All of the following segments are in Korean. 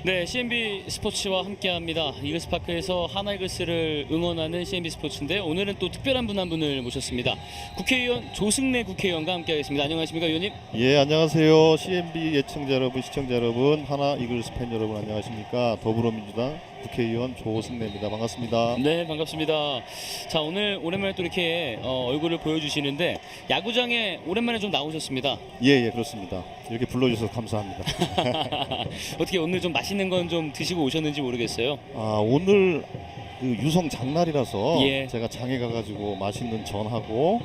네, CNB 스포츠와 함께합니다. 이글스파크에서 하나이글스를 응원하는 CNB 스포츠인데 오늘은 또 특별한 분 한 분을 모셨습니다. 국회의원 조승래 국회의원과 함께하겠습니다. 안녕하십니까, 의원님? 예, 안녕하세요. CNB 예청자 여러분, 시청자 여러분, 하나 이글스 팬 여러분 안녕하십니까? 더불어민주당 국회의원 조승래입니다. 반갑습니다. 네, 반갑습니다. 자, 오늘 오랜만에 또 이렇게 얼굴을 보여주시는데 야구장에 오랜만에 좀 나오셨습니다. 예, 그렇습니다. 이렇게 불러주셔서 감사합니다. 어떻게 오늘 좀 맛있는 건 좀 드시고 오셨는지 모르겠어요. 오늘 그 유성 장날이라서 예. 제가 장에 가가지고 맛있는 전하고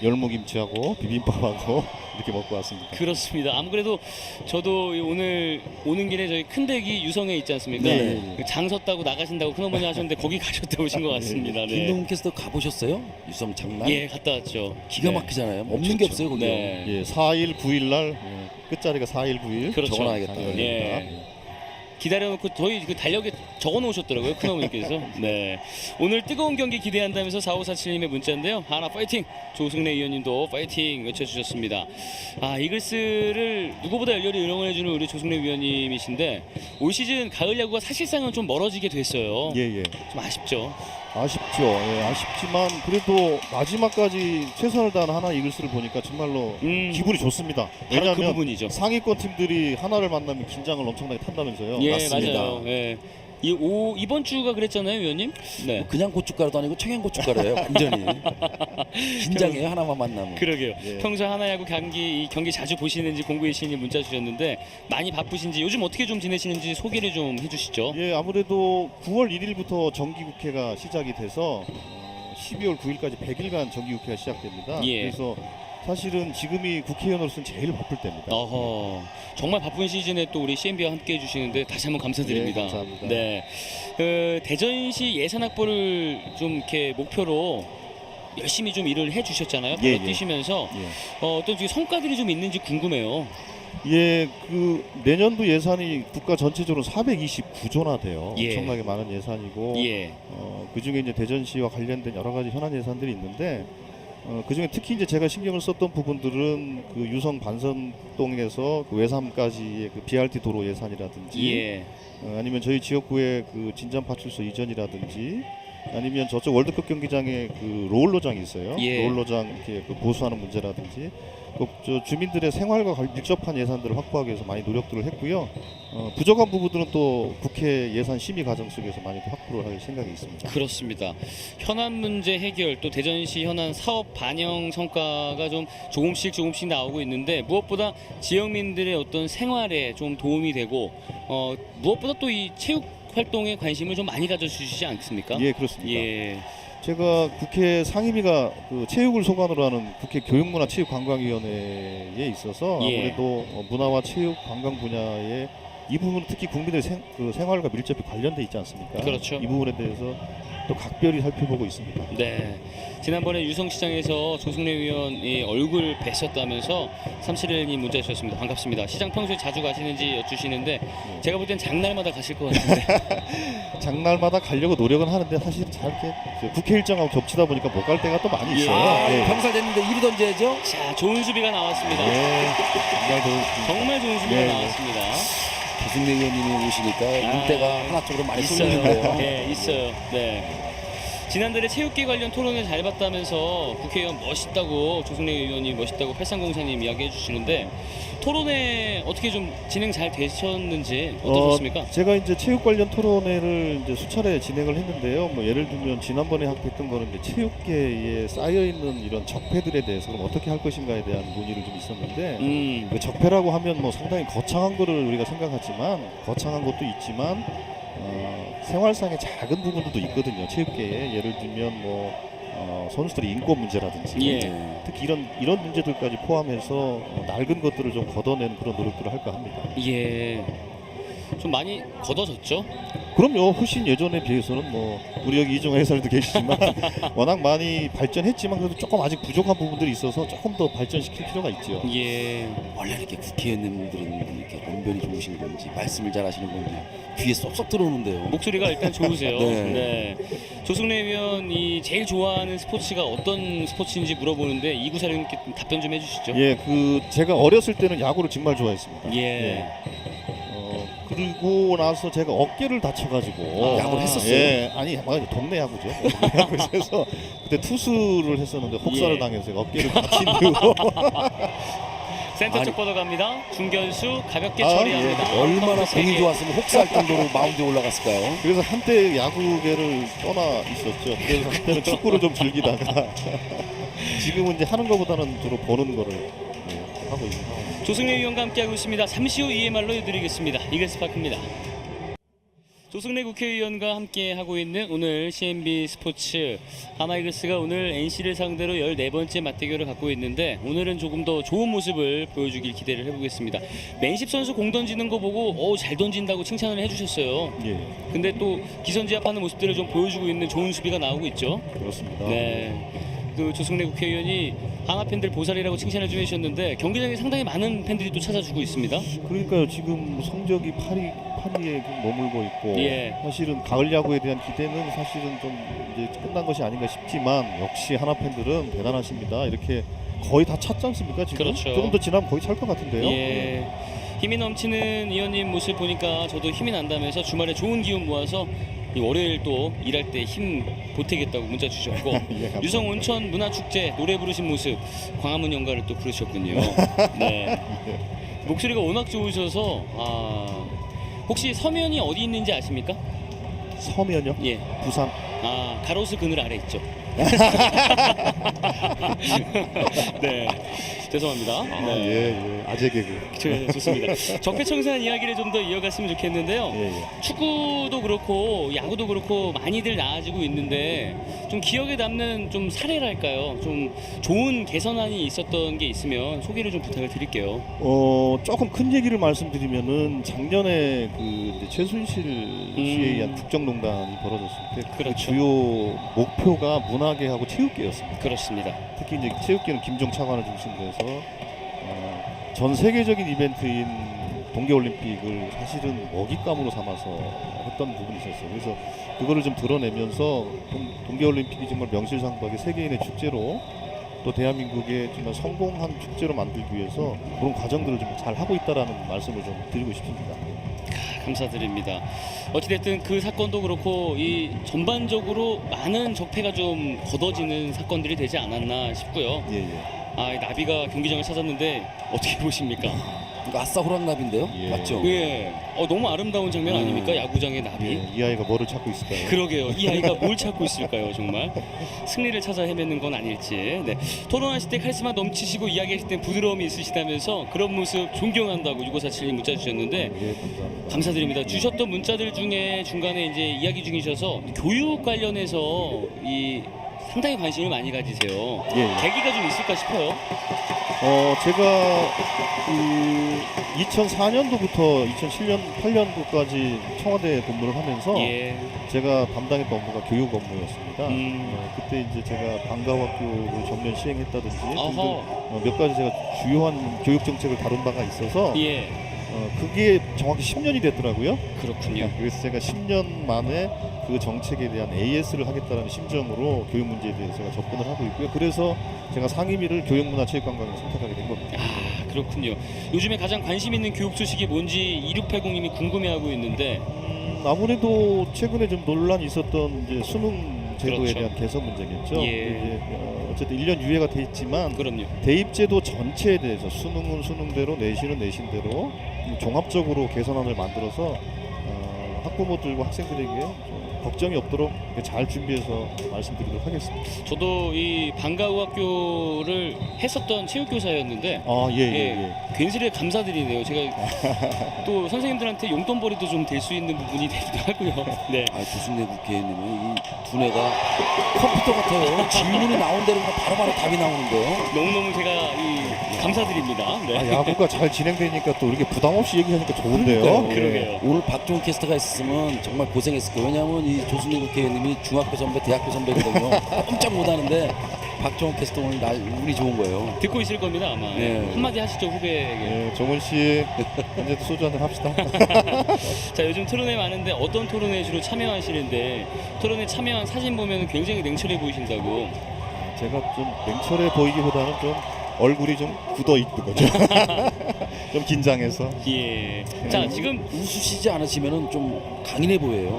열무김치하고 비빔밥하고 이렇게 먹고 왔습니다. 그렇습니다. 아무래도 저도 오늘 오는 길에 저희 큰댁이 유성에 있지 않습니까? 네. 장 섰다고 나가신다고 큰어머니 하셨는데 거기 가셨다 오신 것 같습니다. 네. 김동훈 캐스터 가보셨어요? 유성 장난? 예, 갔다 왔죠. 기가 네. 막히잖아요. 없는 게 없어요 거기. 네. 예, 4일 9일 날 끝자리가 4일 9일 그렇죠. 적어놔야겠다. 장이 예. 열립니다. 기다려놓고 저희 그 달력에 적어놓으셨더라고요, 큰어머니께서. 네. 오늘 뜨거운 경기 기대한다면서 4547님의 문자인데요. 하나 파이팅! 조승래 의원님도 파이팅 외쳐주셨습니다. 이글스를 누구보다 열렬히 응원해주는 우리 조승래 의원님이신데 올 시즌 가을 야구가 사실상은 좀 멀어지게 됐어요. 예. 좀 아쉽죠. 아쉽죠. 예, 아쉽지만 그래도 마지막까지 최선을 다한 하나 이글스를 보니까 정말로 기분이 좋습니다. 바로 그 왜냐하면 부분이죠. 상위권 팀들이 하나를 만나면 긴장을 엄청나게 탄다면서요. 예, 맞습니다. 맞아요. 예. 이번 주가 그랬잖아요, 위원님. 네. 그냥 고춧가루도 아니고 청양 고춧가루예요. 완전히. 긴장해요 하나만 만나면. 그러게요. 예. 평소 하나야구 이 경기 자주 보시는지 공구의 신이 문자 주셨는데 많이 바쁘신지 요즘 어떻게 좀 지내시는지 소개를 좀 해주시죠. 예, 아무래도 9월 1일부터 정기국회가 시작이 돼서 12월 9일까지 100일간 정기국회가 시작됩니다. 예. 그래서 사실은 지금이 국회의원으로서는 제일 바쁠 때입니다. 어허, 정말 바쁜 시즌에 또 우리 CNB와 함께 해주시는데 다시 한번 감사드립니다. 예, 감사합니다. 네, 대전시 예산 확보를 좀 이렇게 목표로 열심히 좀 일을 해주셨잖아요. 예, 뛰시면서 예. 어떤 성과들이 좀 있는지 궁금해요. 예, 그 내년도 예산이 국가 전체적으로 429조나 돼요. 예. 엄청나게 많은 예산이고 예, 그 중에 이제 대전시와 관련된 여러 가지 현안 예산들이 있는데 그 중에 특히 이제 제가 신경을 썼던 부분들은 그 유성 반선동에서 그 외삼까지의 그 BRT 도로 예산이라든지 예, 아니면 저희 지역구의 그 진전 파출소 이전이라든지 아니면 저쪽 월드컵 경기장에 그 롤러장이 있어요. 예. 롤러장 이렇게 그 보수하는 문제라든지 저 주민들의 생활과 밀접한 예산들을 확보하기 위해서 많이 노력들을 했고요. 부족한 부분들은 또 국회 예산 심의 과정 속에서 많이 확보를 할 생각이 있습니다. 그렇습니다. 현안 문제 해결 또 대전시 현안 사업 반영 성과가 좀 조금씩 나오고 있는데 무엇보다 지역민들의 어떤 생활에 좀 도움이 되고 무엇보다 또 이 체육 활동에 관심을 좀 많이 가져주시지 않습니까? 예, 그렇습니다. 예. 제가 국회 상임위가 그 체육을 소관으로 하는 국회 교육문화체육관광위원회에 있어서 예. 아무래도 문화와 체육 관광 분야에 이 부분은 특히 국민들의 생활과 밀접히 관련돼 있지 않습니까? 그렇죠. 이 부분에 대해서 또 각별히 살펴보고 있습니다. 네. 지난번에 유성시장에서 조승래 의원이 얼굴 뵀었다면서 371님 문자 주셨습니다. 반갑습니다. 시장 평소에 자주 가시는지 여쭈시는데 제가 볼 땐 장날마다 가실 것 같은데. 장날마다 가려고 노력은 하는데 사실 잘 이렇게 국회 일정하고 겹치다 보니까 못 갈 때가 또 많이 예. 있어요. 예. 병살 됐는데 1위 던져야죠. 자, 좋은 수비가 나왔습니다. 예. 정말 정말 좋은 수비가 예. 나왔습니다. 조승래 의원님이 오시니까 눈대가 하나 쪽으로 많이 있어요. 쏠리는데요. 네, 있어요. 네. 지난달에 체육계 관련 토론을 잘 봤다면서 국회의원 멋있다고 조승래 의원이 멋있다고 8304님 이야기해 주시는데 토론회 어떻게 좀 진행 잘 되셨는지 어떠셨습니까? 제가 이제 체육 관련 토론회를 이제 수차례 진행을 했는데요. 뭐 예를 들면 지난번에 했던 거는 이제 체육계에 쌓여 있는 이런 적폐들에 대해서 그럼 어떻게 할 것인가에 대한 논의를 좀 있었는데 그 적폐라고 하면 뭐 상당히 거창한 거를 우리가 생각하지만 거창한 것도 있지만 생활상의 작은 부분들도 있거든요. 체육계에 예를 들면 뭐 선수들의 인권 문제라든지 예. 특히 이런 문제들까지 포함해서 낡은 것들을 좀 걷어내는 그런 노력들을 할까 합니다. 예. 좀 많이 걷어졌죠? 그럼요. 훨씬 예전에 비해서는 뭐 우리 여기 이종호 해설도 계시지만 워낙 많이 발전했지만 그래도 조금 아직 부족한 부분들이 있어서 조금 더 발전시킬 필요가 있죠. 예. 원래 이렇게 국회의원님들은 이렇게 언변이 좋으신 건지 말씀을 잘하시는 건지 귀에 쏙쏙 들어오는데요. 목소리가 일단 좋으세요. 네. 네. 조승래 의원이 제일 좋아하는 스포츠가 어떤 스포츠인지 물어보는데 이구사령님께 답변 좀 해주시죠. 예, 그 제가 어렸을 때는 야구를 정말 좋아했습니다. 예. 그리고 나서 제가 어깨를 다쳐가지고 야구를 했었어요? 예, 아니 동네 야구죠. 동네 야구에서 그때 투수를 했었는데 혹사를 예. 당해서 제가 어깨를 다친 이후로 센터 쪽 아니. 뻗어갑니다. 중견수 가볍게 아, 처리합니다. 예. 얼마나 카운트 세 공이 개. 좋았으면 혹사할 정도로 마운드에 올라갔을까요? 그래서 한때 야구계를 떠나 있었죠. 그래서 한때는 축구를 좀 즐기다가 지금은 이제 하는 것보다는 주로 보는 거를 하고 있는 상황입니다. 조승래 위원과 함께하고 있습니다. 잠시 후 EMR로 해드리겠습니다. 이글스파크입니다. 조승래 국회의원과 함께하고 있는 오늘 CNB 스포츠. 하나이글스가 오늘 NC를 상대로 14번째 맞대결을 갖고 있는데 오늘은 조금 더 좋은 모습을 보여주길 기대를 해보겠습니다. 맨십 선수 공 던지는 거 보고 잘 던진다고 칭찬을 해주셨어요. 예, 근데 또 기선제압하는 모습들을 좀 보여주고 있는 좋은 수비가 나오고 있죠. 그렇습니다. 네. 그 조승래 국회의원이 하나 팬들 보살이라고 칭찬을 좀 해주셨는데 경기장에 상당히 많은 팬들이 또 찾아주고 있습니다. 그러니까요. 지금 성적이 8위에 머물고 있고 예. 사실은 가을 야구에 대한 기대는 사실은 좀 이제 끝난 것이 아닌가 싶지만 역시 하나 팬들은 대단하십니다. 이렇게 거의 다 찼지 않습니까? 지금 그렇죠. 조금 더 지나면 거의 찰 것 같은데요. 예. 힘이 넘치는 의원님 모습 보니까 저도 힘이 난다면서 주말에 좋은 기운 모아서 이 월요일 또 일할 때 힘 보태겠다고 문자 주셨고 예, 감사합니다. 유성 온천 문화축제 노래 부르신 모습 광화문 연가를 또 부르셨군요. 네. 목소리가 워낙 좋으셔서 혹시 서면이 어디 있는지 아십니까? 서면요? 예. 부산. 가로수 그늘 아래 있죠. 네. 죄송합니다. 네. 예. 아재 개그. 좋습니다. 적폐청산 이야기를 좀 더 이어갔으면 좋겠는데요. 예. 축구도 그렇고 야구도 그렇고 많이들 나아지고 있는데 좀 기억에 남는 좀 사례랄까요? 좀 좋은 개선안이 있었던 게 있으면 소개를 좀 부탁을 드릴게요. 조금 큰 얘기를 말씀드리면은 작년에 그 이제 최순실 씨에 의한 국정농단이 벌어졌을 때 그 그렇죠. 주요 목표가 문화계하고 체육계였습니다. 그렇습니다. 특히 이제 체육계는 김종 차관을 중심으로 해서 전 세계적인 이벤트인 동계올림픽을 사실은 먹잇감으로 삼아서 했던 부분이 있었어요. 그래서 그거를 좀 드러내면서 동계올림픽이 정말 명실상부하게 세계인의 축제로 또 대한민국의 정말 성공한 축제로 만들기 위해서 그런 과정들을 좀 잘 하고 있다라는 말씀을 좀 드리고 싶습니다. 감사드립니다. 어찌됐든 그 사건도 그렇고 이 전반적으로 많은 적폐가 좀 걷어지는 사건들이 되지 않았나 싶고요. 예. 이 나비가 경기장을 찾았는데 어떻게 보십니까? 이거 아싸 호랑나비인데요? 예. 맞죠? 예. 너무 아름다운 장면 아닙니까? 야구장의 나비. 예. 이 아이가 뭐를 찾고 있을까요? 그러게요. 이 아이가 뭘 찾고 있을까요, 정말? 승리를 찾아 헤매는 건 아닐지. 네. 토론하실 때 카리스마 넘치시고 이야기하실 때 부드러움이 있으시다면서 그런 모습 존경한다고 6547님 문자 주셨는데 예, 감사합니다. 감사드립니다. 주셨던 문자들 중에 중간에 이제 이야기 중이셔서 교육 관련해서 이 상당히 관심을 많이 가지세요. 예. 계기가 좀 있을까 싶어요. 제가 그 2004년도부터 2007년 8년도까지 청와대에 근무를 하면서 예. 제가 담당했던 업무가 교육 업무였습니다. 음. 그때 이제 제가 방과학교를 전면 시행했다든지 등등 어허. 몇 가지 제가 주요한 교육 정책을 다룬 바가 있어서 예. 그게 정확히 10년이 됐더라고요. 그렇군요. 그래서 제가 10년 만에 그 정책에 대한 AS를 하겠다는 심정으로 교육 문제에 대해서 제가 접근을 하고 있고요. 그래서 제가 상임위를 교육문화체육관광을 선택하게 된 겁니다. 그렇군요. 요즘에 가장 관심 있는 교육 소식이 뭔지 2680님이 궁금해하고 있는데 아무래도 최근에 좀 논란이 있었던 이제 수능 제도에 그렇죠. 대한 개선 문제겠죠. 예. 이제 어쨌든 1년 유예가 돼 있지만 그럼요. 대입제도 전체에 대해서 수능은 수능대로 내신은 내신대로 종합적으로 개선안을 만들어서 학부모들과 학생들에게 좀 걱정이 없도록 잘 준비해서 말씀드리도록 하겠습니다. 저도 이 방과후학교를 했었던 체육교사였는데 예. 괜스레 감사드리네요. 제가 또 선생님들한테 용돈벌이도 좀 될 수 있는 부분이 되기도 하고요. 네. 조승래 국회의원님은 이 두뇌가 컴퓨터 같아요. 질문이 나온 대로 바로바로 답이 나오는데요. 너무너무 제가 감사드립니다. 네. 야구가 잘 진행되니까 또 이렇게 부담 없이 얘기하니까 좋은데요. 그러니까요. 그러게요. 오늘 박종훈 캐스터가 있었으면 정말 고생했을 거예요. 왜냐하면 이 조승래 국회의원님이 중학교 선배, 대학교 선배거든요. 꼼짝 못하는데 박종훈 캐스터 오늘 날 운이 좋은 거예요. 듣고 있을 겁니다 아마. 네. 한마디 하시죠 후배에게. 정원 씨 이제 소주 한잔 합시다. 자, 요즘 토론회 많은데 어떤 토론회 주로 참여하시는데 토론회 참여한 사진 보면 굉장히 냉철해 보이신다고. 제가 좀 냉철해 보이기보다는 좀 얼굴이 좀 굳어 있는 거죠. 좀 긴장해서. 예. 자, 지금 웃으시지 않으시면은 좀 강인해 보여요.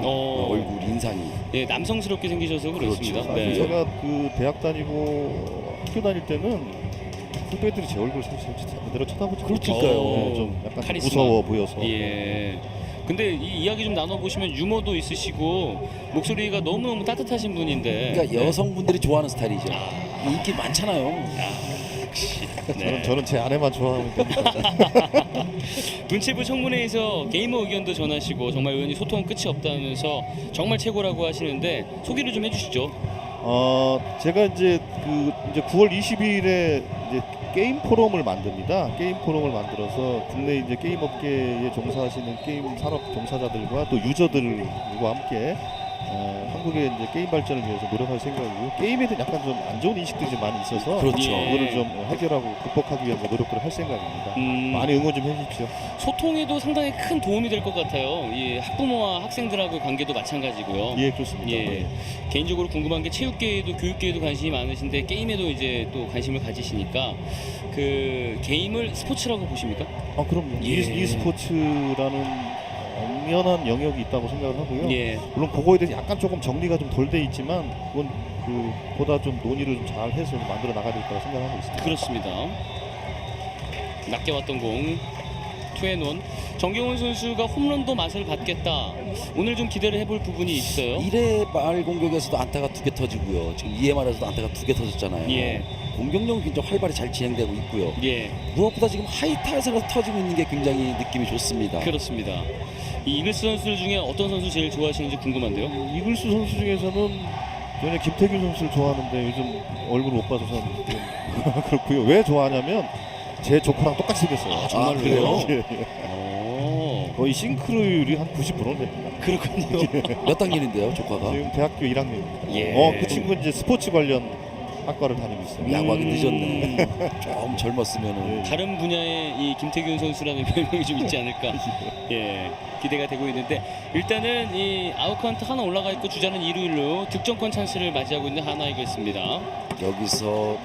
얼굴 인상이. 예, 남성스럽게 생기셔서 그렇습니다. 그렇죠. 네. 제가 그 대학 다니고 학교 다닐 때는 후배들이 제 얼굴 사실 제대로 쳐다보지 그러니까요. 못해요. 좀 약간 카리스마. 무서워 보여서. 예. 근데 이 이야기 좀 나눠보시면 유머도 있으시고 목소리가 너무너무 따뜻하신 분인데. 그러니까 여성분들이 좋아하는 스타일이죠. 인기 많잖아요. 역시. 네. 저는 제 아내만 좋아하면 됩니다. 문체부 청문회에서 게이머 의견도 전하시고 정말 의원님 소통은 끝이 없다면서 정말 최고라고 하시는데 소개를 좀 해주시죠. 제가 이제 9월 20일에 이제 게임 포럼을 만듭니다. 게임 포럼을 만들어서 국내 이제 게임 업계에 종사하시는 게임 산업 종사자들과 또 유저들과 함께 한국의 이제 게임 발전을 위해서 노력할 생각이고, 게임에 대한 약간 좀 안 좋은 인식들이 좀 많이 있어서 그렇죠. 그거를 좀 해결하고 극복하기 위한 노력들을 할 생각입니다. 많이 응원 좀 해주십시오. 소통에도 상당히 큰 도움이 될 것 같아요. 이 학부모와 학생들하고의 관계도 마찬가지고요. 예, 그렇습니다. 예. 네. 개인적으로 궁금한 게 체육계에도 교육계에도 관심이 많으신데 게임에도 이제 또 관심을 가지시니까 그 게임을 스포츠라고 보십니까? 그럼요. 예. e스포츠라는 엄연한 영역이 있다고 생각을 하고요. 예. 물론 그거에 대해서 약간 조금 정리가 좀 덜 돼 있지만 그건 보다 좀 논의를 좀 잘 해서 만들어 나가야 될 거라 생각하고 있습니다. 그렇습니다. 낮게 왔던 공 투앤원. 정경훈 선수가 홈런도 맛을 봤겠다. 오늘 좀 기대를 해볼 부분이 있어요. 1회 말 공격에서도 안타가 2개 터지고요. 지금 2회 말에서도 안타가 2개 터졌잖아요. 예. 공격력은 굉장히 활발히 잘 진행되고 있고요. 예, 무엇보다 지금 하이타에서 터지고 있는 게 굉장히 느낌이 좋습니다. 그렇습니다. 이 이글스 선수들 중에 어떤 선수 제일 좋아하시는지 궁금한데요. 이글스 선수 중에서는 저는 김태균 선수를 좋아하는데 요즘 얼굴 못 봐서 좀 그렇고요. 왜 좋아하냐면 제 조카랑 똑같이 생겼어요. 아, 정말로요? 그래요? 예. 오, 거의 싱크로율이 한 90%는 됩니다. 그렇군요. 몇 학년인데요, 조카가? 지금 대학교 1학년입니다. 예. 그 친구는 이제 스포츠 관련 학과를 다니고 있어요. 야구하기 늦었네. 좀 젊었으면은. 다른 분야에 이 김태균 선수라는 별명이 좀 있지 않을까. 예, 기대가 되고 있는데 일단은 이 아웃카운트 하나 올라가 있고 주자는 2루일로 득점권 찬스를 맞이하고 있는 하나 이글스입니다. 여기서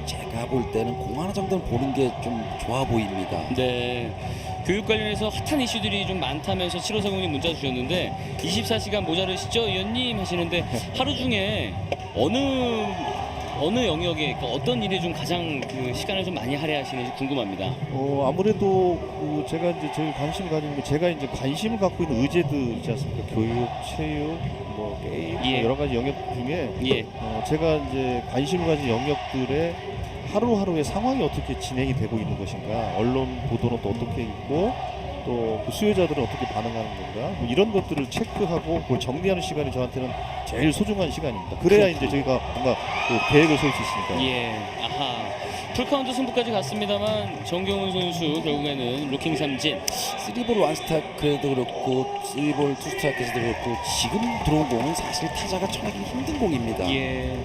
제가 볼 때는 공 하나 정도는 보는 게 좀 좋아 보입니다. 네. 교육 관련해서 핫한 이슈들이 좀 많다면서 7540님 문자 주셨는데 24시간 모자르시죠 의원님 하시는데 하루 중에 어느 영역에 그러니까 어떤 일에 좀 가장 그 시간을 좀 많이 할애하시는지 궁금합니다. 아무래도 제가 이제 제일 관심을 가지는 게, 제가 이제 관심을 갖고 있는 의제들 있지 않습니까? 교육, 체육, 뭐 게임, 예. 여러 가지 영역 중에 예, 제가 이제 관심을 가진 영역들의 하루하루의 상황이 어떻게 진행이 되고 있는 것인가, 언론 보도는 또 어떻게 있고 또 그 수혜자들은 어떻게 반응하는 건가, 뭐 이런 것들을 체크하고 그걸 정리하는 시간이 저한테는 제일 소중한 시간입니다. 그래야 이제 저희가 뭔가 그 계획을 세울 수 있으니까요. 예, 아하. 풀카운트 승부까지 갔습니다만 정경훈 선수 결국에는 루킹 삼진. 3볼 1스트라이크에도 그렇고 3볼 2스트라이크에서도 그렇고 지금 들어온 공은 사실 타자가 쳐내기 힘든 공입니다. 예.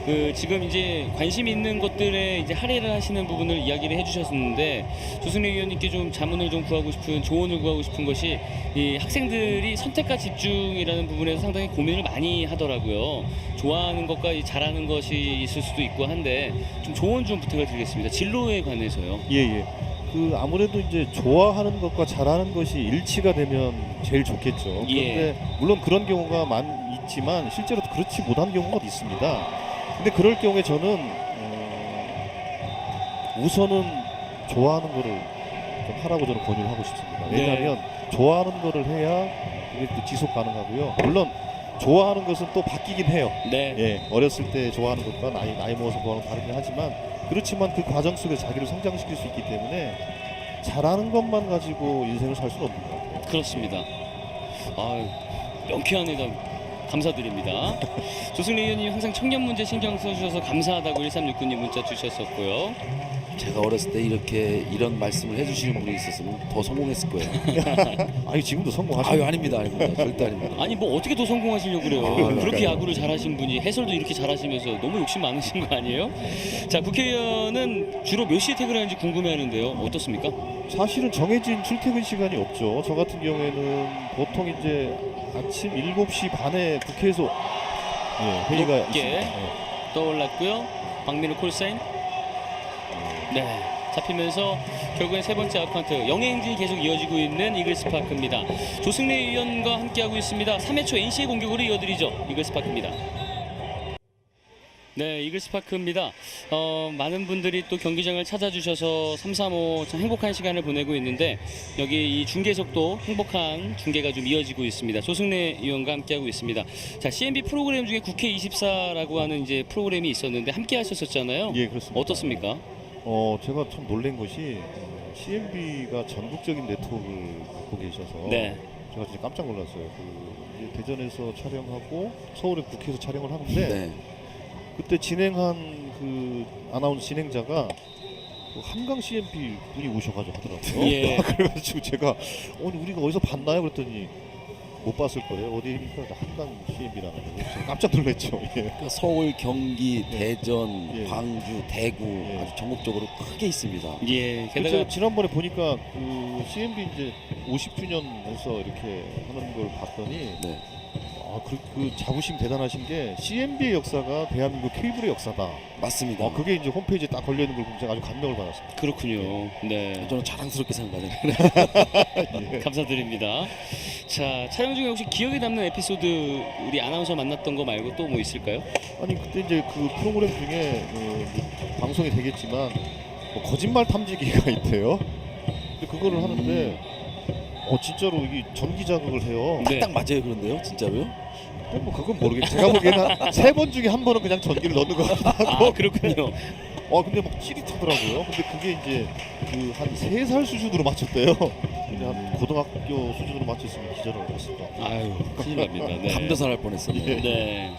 그 지금 이제 관심 있는 것들에 이제 할애를 하시는 부분을 이야기를 해주셨는데 조승래 의원님께 좀 자문을 좀 구하고 싶은, 조언을 구하고 싶은 것이 이 학생들이 선택과 집중이라는 부분에서 상당히 고민을 많이 하더라고요. 좋아하는 것과 이 잘하는 것이 있을 수도 있고 한데 좀 조언 좀 부탁을 드리겠습니다. 진로에 관해서요. 예. 아무래도 이제 좋아하는 것과 잘하는 것이 일치가 되면 제일 좋겠죠. 예. 그런데 물론 그런 경우가 있지만 실제로 그렇지 못한 경우가 있습니다. 근데 그럴 경우에 저는 우선은 좋아하는 거를 좀 하라고 저는 권유를 하고 싶습니다. 왜냐하면 좋아하는 거를 해야 그게 또 지속 가능하고요. 물론 좋아하는 것은 또 바뀌긴 해요. 네. 예, 어렸을 때 좋아하는 것과 나이 먹어서 좋아하는 건 다르긴 하지만, 그렇지만 그 과정 속에 자기를 성장시킬 수 있기 때문에 잘하는 것만 가지고 인생을 살 수는 없는 것 같아요. 그렇습니다. 명쾌한 의견 감사드립니다. 조승래 의원님 항상 청년 문제 신경 써주셔서 감사하다고 1369님 문자 주셨었고요. 제가 어렸을 때 이런 말씀을 해주시는 분이 있었으면 더 성공했을 거예요. 아니 지금도 성공하시죠? 아닙니다. 절대 아닙니다. 아니 뭐 어떻게 더 성공하시려고 그래요. 그러니까요. 그렇게 야구를 잘하신 분이 해설도 이렇게 잘하시면서 너무 욕심 많으신 거 아니에요? 자, 국회의원은 주로 몇 시에 퇴근하는지 궁금해하는데요. 어떻습니까? 사실은 정해진 출퇴근 시간이 없죠. 저 같은 경우에는 보통 이제 아침 7시 반에 국회에서 회의가 높게 있습니다. 떠올랐고요. 박민우 콜사인. 네, 잡히면서 결국엔 세 번째 아웃카운트 영행진이 계속 이어지고 있는 이글스파크입니다. 조승래 위원과 함께하고 있습니다. 3회 초 NC의 공격으로 이어드리죠. 이글스파크입니다. 네, 이글스파크입니다. 많은 분들이 또 경기장을 찾아주셔서 3-3-5 참 행복한 시간을 보내고 있는데 여기 이 중계석도 행복한 중계가 좀 이어지고 있습니다. 조승래 위원과 함께하고 있습니다. 자, CNB 프로그램 중에 국회 24라고 하는 이제 프로그램이 있었는데 함께 하셨었잖아요. 예, 그렇습니다. 어떻습니까? 제가 참 놀란 것이 CNB가 전국적인 네트워크를 갖고 계셔서 네. 제가 진짜 깜짝 놀랐어요. 이제 대전에서 촬영하고 서울의 국회에서 촬영을 하는데 네. 그때 진행한 그 아나운서 진행자가 그 한강 CNB 분이 오셔가지고 하더라고요. 예. 그래가지고 제가 우리가 어디서 봤나요? 그랬더니 못 봤을 거예요. 어디입니까? 한강 CNB라는 거. 깜짝 놀랐죠. 예. 그러니까 서울, 경기, 예. 대전, 예. 광주, 대구 예. 아주 전국적으로 크게 있습니다. 예, 제가 게다가 지난번에 보니까 그 CNB 이제 50주년 해서 이렇게 하는 걸 봤더니 네. 그 자부심 대단하신 게 CNB의 역사가 대한민국 케이블의 역사다. 맞습니다. 그게 이제 홈페이지에 딱 걸려 있는 걸 보면 제가 아주 감명을 받았습니다. 그렇군요. 네. 저는 자랑스럽게 생각하네요. 예. 감사드립니다. 자, 촬영 중에 혹시 기억에 남는 에피소드 우리 아나운서 만났던 거 말고 또 뭐 있을까요? 아니 그때 이제 그 프로그램 중에 방송이 되겠지만 거짓말 탐지기가 있대요. 근데 그거를 하는데 진짜로 이게 전기 자극을 해요. 네. 딱 맞아요, 그런데요, 진짜로요? 근데 뭐 그건 모르겠어요. 제가 보기에는 한 3번 중에 한 번은 그냥 전기를 넣는 것 같기도 하고. 아, 그렇군요. 근데 막 찌릿하더라고요. 근데 그게 이제 그 한 3살 수준으로 맞췄대요. 그냥 한 고등학교 수준으로 맞췄으면 기절을 했을 것 같아요. 아유, 큰일 납니다. 네. 감자살 할 뻔했었네요. 예. 네.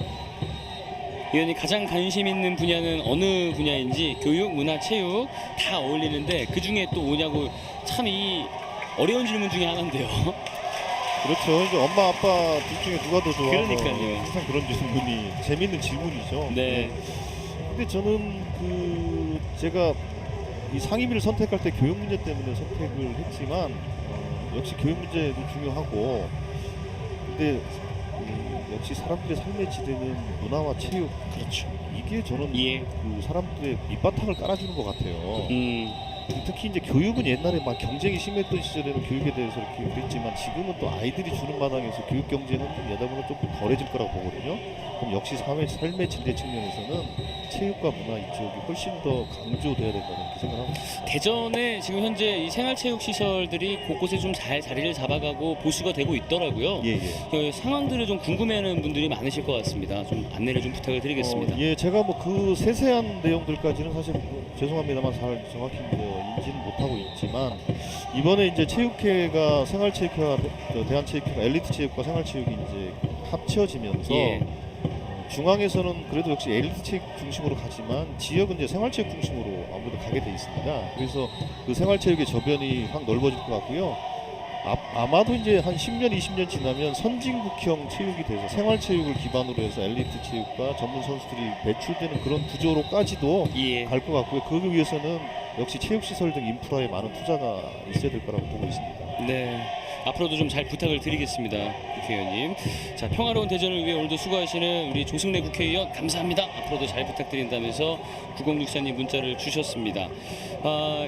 의원이 가장 관심 있는 분야는 어느 분야인지 교육, 문화, 체육 다 어울리는데 그 중에 또 뭐냐고 참 이 어려운 질문 중에 하나인데요. 그렇죠. 이제 엄마 아빠 둘 중에 누가 더 좋아? 그러니까요. 항상 그런 질문이 재밌는 질문이죠. 네. 근데 저는 제가 이 상임위를 선택할 때 교육 문제 때문에 선택을 했지만 역시 교육 문제도 중요하고 근데 역시 사람들의 삶의 지대는 문화와 체육. 그렇죠. 이게 저는 예. 그 사람들의 밑바탕을 깔아주는 것 같아요. 특히 이제 교육은 옛날에 막 경쟁이 심했던 시절에는 교육에 대해서 이렇게 그랬지만 지금은 또 아이들이 주는 마당에서 교육 경쟁은 좀 여다보면 좀 덜해질 거라고 보거든요. 그럼 역시 삶의 질대 측면에서는 체육과 문화 이쪽이 훨씬 더 강조돼야 된다는 그렇게 생각합니다. 대전에 지금 현재 이 생활체육 시설들이 곳곳에 좀 잘 자리를 잡아가고 보수가 되고 있더라고요. 예. 그 상황들을 좀 궁금해하는 분들이 많으실 것 같습니다. 좀 안내를 좀 부탁을 드리겠습니다. 예, 제가 뭐 그 세세한 내용들까지는 사실 죄송합니다만 잘 정확히 인지는 못하고 있지만 이번에 이제 체육회가 생활체육회와 대한체육회가 엘리트체육과 생활체육이 이제 합쳐지면서 예. 중앙에서는 그래도 역시 엘리트 체육 중심으로 가지만 지역은 이제 생활체육 중심으로 아무래도 가게 돼 있습니다. 그래서 그 생활체육의 저변이 확 넓어질 것 같고요. 아마도 이제 한 10년, 20년 지나면 선진국형 체육이 돼서 생활체육을 기반으로 해서 엘리트 체육과 전문 선수들이 배출되는 그런 구조로까지도 예. 갈 것 같고요. 그러기 위해서는 역시 체육시설 등 인프라에 많은 투자가 있어야 될 거라고 보고 있습니다. 네. 앞으로도 좀 잘 부탁을 드리겠습니다, 국회의원님. 자, 평화로운 대전을 위해 오늘도 수고하시는 우리 조승래 국회의원 감사합니다. 앞으로도 잘 부탁드린다면서 9064님 문자를 주셨습니다.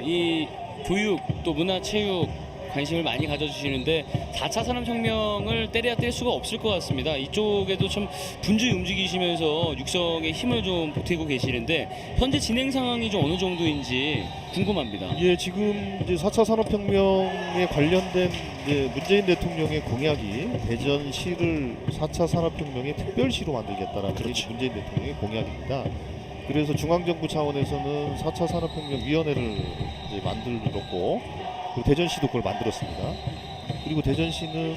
이 교육 또 문화 체육 관심을 많이 가져주시는데 4차 산업혁명을 때려야 뗄 수가 없을 것 같습니다. 이쪽에도 참 분주히 움직이시면서 육성의 힘을 좀 보태고 계시는데 현재 진행 상황이 좀 어느 정도인지 궁금합니다. 예, 지금 이제 4차 산업혁명에 관련된 이제 문재인 대통령의 공약이 대전시를 4차 산업혁명의 특별시로 만들겠다라는 게 그렇죠. 문재인 대통령의 공약입니다. 그래서 중앙정부 차원에서는 4차 산업혁명위원회를 이제 만들었고 그리고 대전시도 그걸 만들었습니다. 그리고 대전시는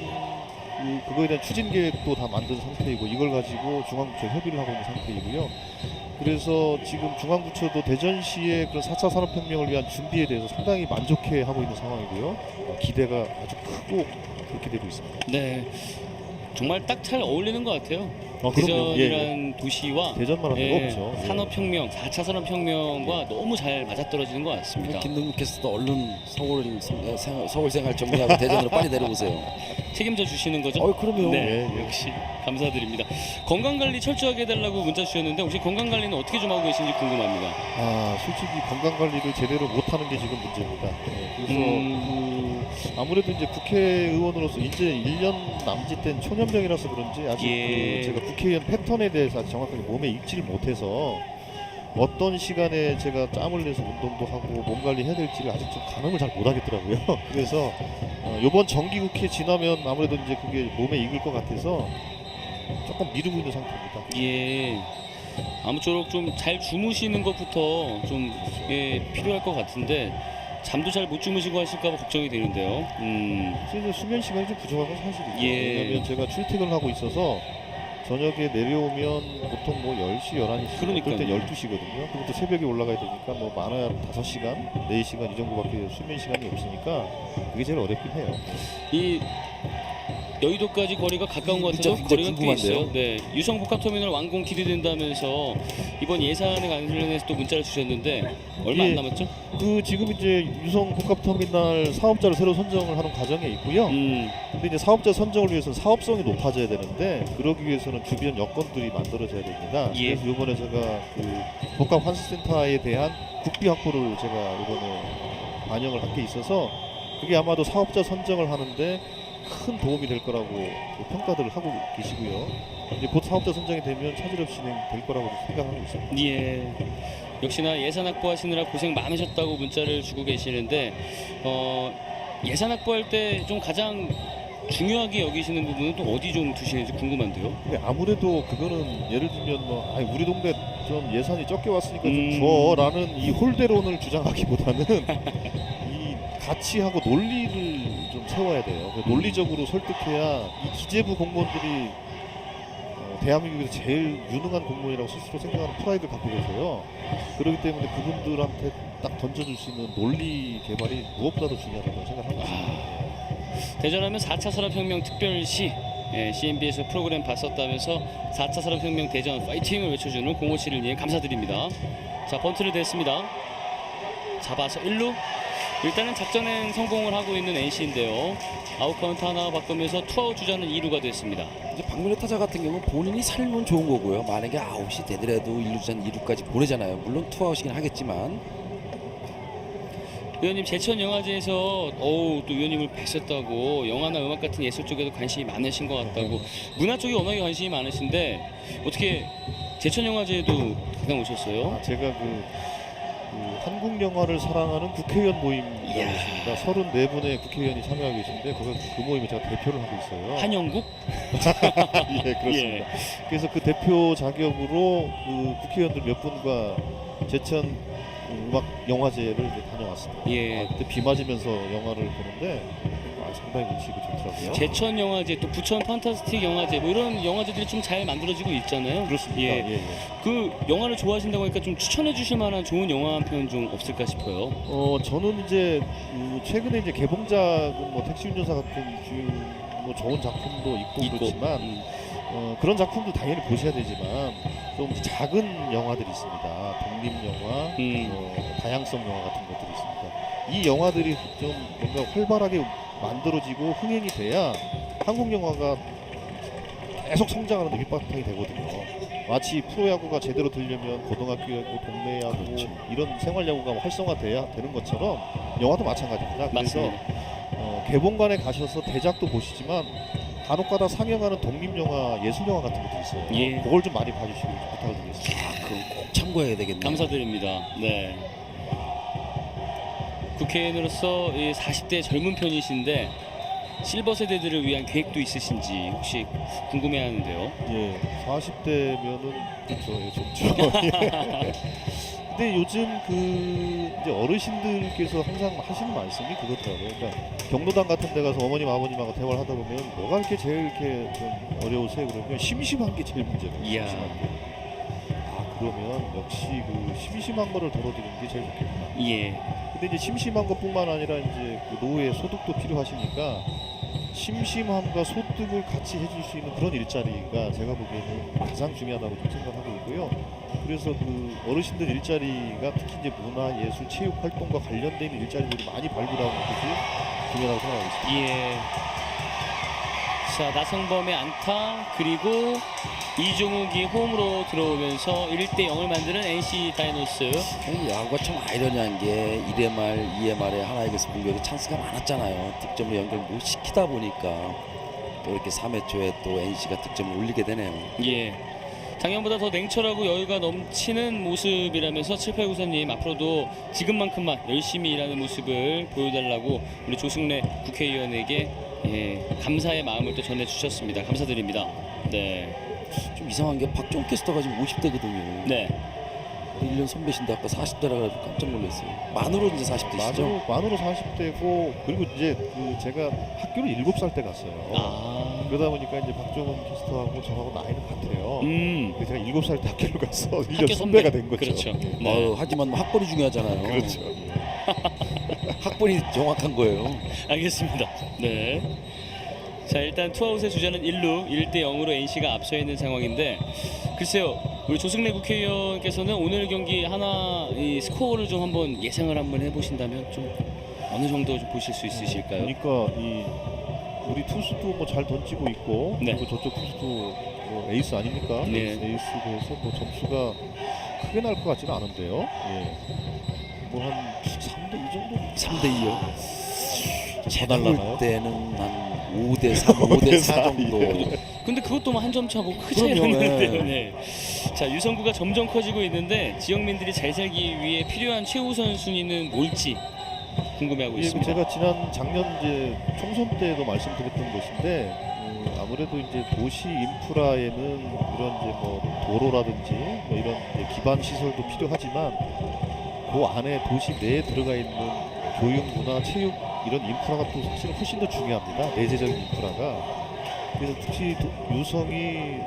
그거에 대한 추진 계획도 다 만든 상태이고 이걸 가지고 중앙부처 협의를 하고 있는 상태이고요. 그래서 지금 중앙부처도 대전시의 그런 4차 산업혁명을 위한 준비에 대해서 상당히 만족해 하고 있는 상황이고요. 기대가 아주 크고 그렇게 되고 있습니다. 네. 정말 딱 잘 어울리는 것 같아요. 그럼요. 대전이라는 도시와 대전만 할 데가 없죠. 예. 산업혁명, 4차 산업혁명과 너무 잘 맞아떨어지는 것 같습니다. 김동국 캐스터 얼른 서울 생활 정리하고 대전으로 빨리 내려오세요. 책임져 주시는 거죠? 그럼요. 네, 예, 예. 역시 감사드립니다. 건강 관리 철저하게 해달라고 문자 주셨는데 혹시 건강 관리는 어떻게 좀 하고 계신지 궁금합니다. 솔직히 건강 관리를 제대로 못하는 게 지금 문제입니다. 그래서 아무래도 이제 국회의원으로서 이제 1년 남짓된 초년병이라서 그런지 아직 예. 제가 국회의원 패턴에 대해서 아직 정확하게 몸에 익지를 못해서 어떤 시간에 제가 짬을 내서 운동도 하고 몸 관리해야 될지를 아직 좀 가늠을 잘 못하겠더라고요. 그래서 이번 정기국회 지나면 아무래도 이제 그게 몸에 익을 것 같아서 조금 미루고 있는 상태입니다. 예. 아무쪼록 좀 잘 주무시는 것부터 좀 필요할 것 같은데 잠도 잘 못 주무시고 하실까봐 걱정이 되는데요. 이제 수면 시간이 좀 부족한 건 사실이죠. 예. 왜냐하면 제가 출퇴근을 하고 있어서 저녁에 내려오면 보통 뭐 10시, 11시, 그러니까요. 그럴 땐 12시거든요. 그럼 또 새벽에 올라가야 되니까 뭐 많아야 5시간, 4시간 이 정도밖에 수면 시간이 없으니까 그게 제일 어렵긴 해요. 이 여의도까지 거리가 가까운 것 같아서 진짜 거리가 꽤 궁금한데요. 있어요. 네, 유성 복합터미널 완공 기대된다면서 이번 예산에 관련해서 또 문자를 주셨는데 얼마 안 예. 남았죠? 지금 이제 유성 복합터미널 사업자를 새로 선정을 하는 과정에 있고요. 근데 이제 사업자 선정을 위해서는 사업성이 높아져야 되는데 그러기 위해서는 주변 여건들이 만들어져야 됩니다. 예. 그래서 이번에 제가 그 복합 환수센터에 대한 국비 확보를 제가 이번에 반영을 한 게 있어서 그게 아마도 사업자 선정을 하는데 큰 도움이 될 거라고 평가들을 하고 계시고요. 이제 곧 사업자 선정이 되면 차질 없이 진행될 거라고 생각하고 있습니다. 예. 역시나 예산 확보하시느라 고생 많으셨다고 문자를 주고 계시는데 예산 확보할 때 좀 가장 중요하게 여기시는 부분은 또 어디 좀 두시는지 궁금한데요. 근데 아무래도 그거는 예를 들면 뭐 우리 동네 좀 예산이 적게 왔으니까 좀 줘라는 이 홀대론을 주장하기보다는 이 가치하고 논리를 좀 세워야 돼요. 논리적으로 설득해야 이 기재부 공무원들이 대한민국에서 제일 유능한 공무원이라고 스스로 생각하는 프라이드를 갖고 계세요. 그렇기 때문에 그분들한테 딱 던져줄 수 있는 논리 개발이 무엇보다도 중요하다고 생각하고 있습니다. 대전하면 4차 산업혁명 특별시 CNB에서 프로그램 봤었다면서 4차 산업혁명 대전 파이팅을 외쳐주는 057님 감사드립니다. 자, 번트를 댔습니다. 잡아서 1루. 일단은 작전엔 성공을 하고 있는 NC인데요. 아웃카운트 하나 바꾸면서 투아웃 주자는 2루가 됐습니다. 이제 박민호 타자 같은 경우는 본인이 살면 좋은 거고요. 만약에 아웃이 되더라도 1루전 2루까지 보내잖아요. 물론 투아웃이긴 하겠지만 의원님 제천 영화제에서 또 의원님을 뵀었다고 영화나 음악 같은 예술 쪽에도 관심이 많으신 것 같다고 문화 쪽에 워낙에 관심이 많으신데 어떻게 제천 영화제에도 가끔 오셨어요? 제가 그 한국 영화를 사랑하는 국회의원 모임이라고 이야. 있습니다. 34분의 국회의원이 참여하고 계신데 그 모임에 제가 대표를 하고 있어요. 한영국? 예, 그렇습니다. 그래서 그 대표 자격으로 그 국회의원들 몇 분과 제천 음악 영화제를 이제 다녀왔습니다. 예. 그때 비 맞으면서 영화를 보는데 상당히 운치고 좋더라고요. 제천 영화제 또 부천 판타스틱 영화제 뭐 이런 영화제들이 좀 잘 만들어지고 있잖아요. 그렇습니다. 예. 예, 예. 그 영화를 좋아하신다고 하니까 좀 추천해 주실 만한 좋은 영화 한 편 좀 없을까 싶어요. 저는 이제 최근에 이제 개봉작은 뭐 택시운전사 같은 뭐 좋은 작품도 있고 그렇지만 그런 작품도 당연히 보셔야 되지만 좀 작은 영화들이 있습니다. 독립 영화, 다양성 영화 같은 것들이 있습니다. 이 영화들이 좀 뭔가 활발하게 만들어지고 흥행이 돼야 한국 영화가 계속 성장하는 데 밑바탕이 되거든요. 마치 프로야구가 제대로 되려면 고등학교 야구, 동네 야구 그렇죠. 이런 생활 야구가 활성화돼야 되는 것처럼 영화도 마찬가지입니다. 그래서 맞습니다. 개봉관에 가셔서 대작도 보시지만 간혹가다 상영하는 독립영화, 예술영화 같은 것도 있어요. 예. 그걸 좀 많이 봐주시길 부탁을 드리겠습니다. 그건 꼭 참고해야 되겠네요. 감사드립니다. 네. 국회의원으로서 40대 젊은 편이신데 실버 세대들을 위한 계획도 있으신지 혹시 궁금해하는데요. 예, 40대면은 그렇죠, 예, 좋죠. 근데 요즘 이제 어르신들께서 항상 하시는 말씀이 그렇더라고요. 그러니까 경로당 같은 데 가서 어머님 아버님하고 대화를 하다 보면 뭐가 이렇게 제일 이렇게 좀 어려우세요? 그러면 심심한 게 제일 문제예요. 이야. 심심한 게. 그러면 역시 그 심심한 거를 덜어드리는 게 제일 좋겠구나. 예. 근데 이제 심심한 것뿐만 아니라 이제 그 노후에 소득도 필요하시니까 심심함과 소득을 같이 해줄 수 있는 그런 일자리가 제가 보기에는 가장 중요하다고 좀 생각하고 있고요. 그래서 그 어르신들 일자리가 특히 이제 문화, 예술, 체육 활동과 관련된 일자리들이 많이 발굴하는 것이 중요하다고 생각하고 있습니다. 예. 자, 나성범의 안타 그리고 이종욱이 홈으로 들어오면서 1대 0을 만드는 NC 다이노스. 이 야구가 참 아이러니한 게 1회 말, 2회 말에 하나에게서 공격에 찬스가 많았잖아요. 득점을 연결 못 시키다 보니까 또 이렇게 3회 초에 또 NC가 득점을 올리게 되네요. 예. 작년보다 더 냉철하고 여유가 넘치는 모습이라면서 7893님 앞으로도 지금만큼만 열심히 일하는 모습을 보여달라고 우리 조승래 국회의원에게 감사의 마음을 또 전해주셨습니다. 감사드립니다. 네. 좀 이상한 게 박종욱 캐스터가 지금 50대거든요. 네. 1년 선배신데 아까 40대라 가지고 깜짝 놀랐어요. 만으로 이제 40대시죠? 만으로 40대고 그리고 이제 제가 학교를 7살 때 갔어요. 그러다 보니까 이제 박종훈 캐스터하고 저하고 나이는 같아요. 근데 제가 7살 때 학교를 가서 1년 학교 선배가 된 거죠. 그렇죠. 예. 네. 하지만 뭐 학벌이 중요하잖아요. 그렇죠. 학벌이 정확한 거예요. 알겠습니다. 네. 자, 일단 투아웃의 주자는 1루 1대 0으로 NC가 앞서 있는 상황인데 글쎄요. 우리 조승래 국회의원께서는 오늘 경기 하나 이 스코어를 좀 한번 예상을 한번 해보신다면 좀 어느 정도 좀 보실 수 있으실까요? 그러니까 우리 투수도 뭐 잘 던지고 있고 네. 그리고 저쪽 투수도 뭐 에이스 아닙니까? 네. 에이스도 해서 뭐 점수가 크게 날 것 같지는 않은데요. 예. 뭐 한 3대 2 정도? 3대 2요. 제가 볼 때는 한 5대 3, 5대 4 정도. 근데 그것도 뭐 한 점 차 뭐 크게 차이가 그럼요, 없는데요. 네. 네. 자, 유성구가 점점 커지고 있는데 지역민들이 잘 살기 위해 필요한 최우선 순위는 뭘지 궁금해하고 예, 있습니다. 제가 작년 이제 총선 때도 말씀드렸던 것인데 아무래도 이제 도시 인프라에는 이런 이제 뭐 도로라든지 뭐 이런 이제 기반 시설도 필요하지만 그 안에 도시 내에 들어가 있는 교육, 문화, 체육 이런 인프라가 또 사실은 훨씬 더 중요합니다. 내재적인 인프라가. 그래서 특히 유성이